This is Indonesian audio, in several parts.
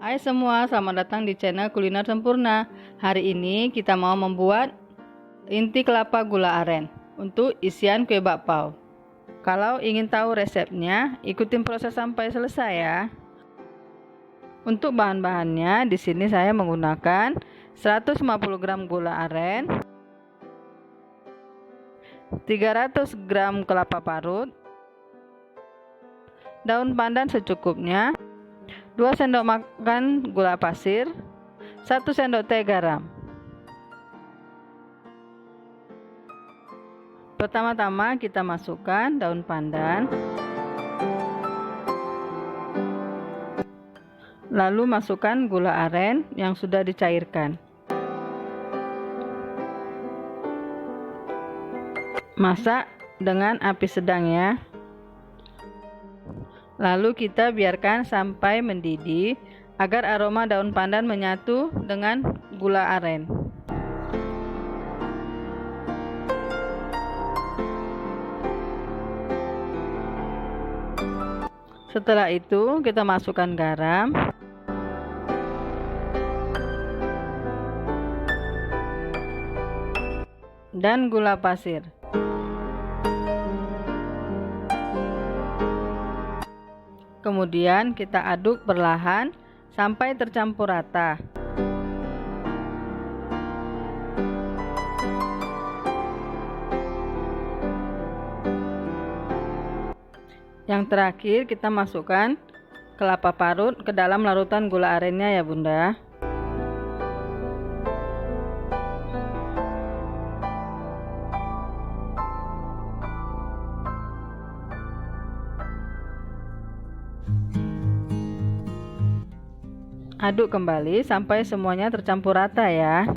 Hai semua, selamat datang di channel Kuliner Sempurna. Hari ini kita mau membuat inti kelapa gula aren untuk isian kue bakpao. Kalau ingin tahu resepnya, ikutin proses sampai selesai ya. Untuk bahan-bahannya, di sini saya menggunakan 150 gram gula aren, 300 gram kelapa parut, daun pandan secukupnya, 2 sendok makan gula pasir, 1 sendok teh garam. Pertama-tama kita masukkan daun pandan, lalu masukkan gula aren yang sudah dicairkan. Masak dengan api sedang ya. Lalu kita biarkan sampai mendidih agar aroma daun pandan menyatu dengan gula aren. Setelah itu kita masukkan garam, dan gula pasir. Kemudian kita aduk perlahan sampai tercampur rata. Yang terakhir kita masukkan kelapa parut ke dalam larutan gula arennya ya Bunda. Aduk kembali sampai semuanya tercampur rata ya.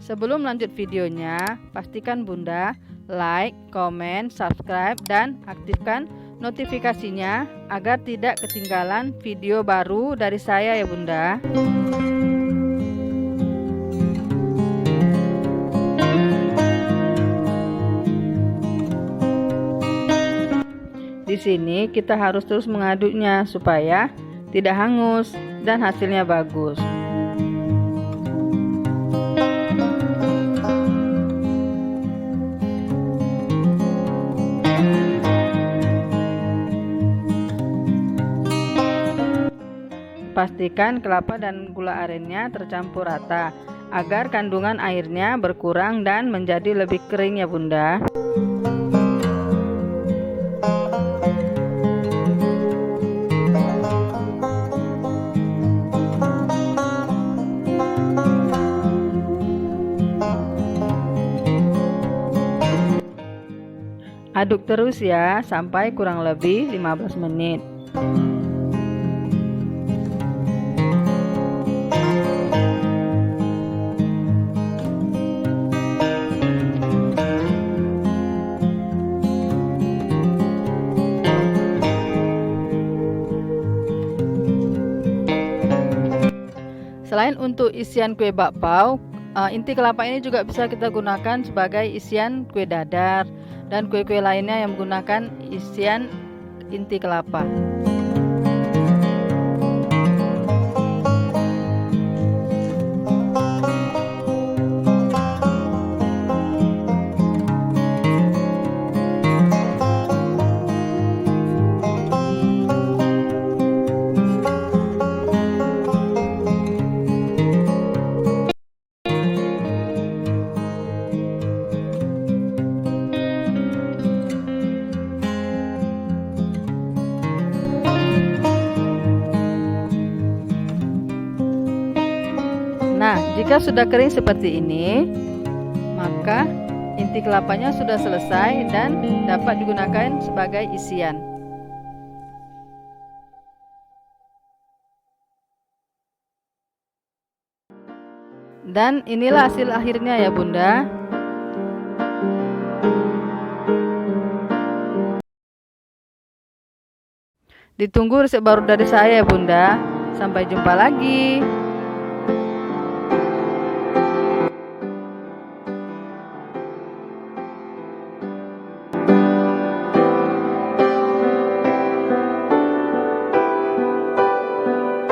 Sebelum lanjut videonya, pastikan Bunda like, komen, subscribe, dan aktifkan notifikasinya agar tidak ketinggalan video baru dari saya ya Bunda. Di sini kita harus terus mengaduknya supaya tidak hangus dan hasilnya bagus. Pastikan kelapa dan gula arennya tercampur rata agar kandungan airnya berkurang dan menjadi lebih kering ya Bunda. Aduk terus ya sampai kurang lebih 15 menit. Selain untuk isian kue bakpao, inti kelapa ini juga bisa kita gunakan sebagai isian kue dadar dan kue-kue lainnya yang menggunakan isian inti kelapa. Nah, jika sudah kering seperti ini, maka inti kelapanya sudah selesai dan dapat digunakan sebagai isian. Dan inilah hasil akhirnya ya Bunda. Ditunggu resep baru dari saya ya Bunda. Sampai jumpa lagi.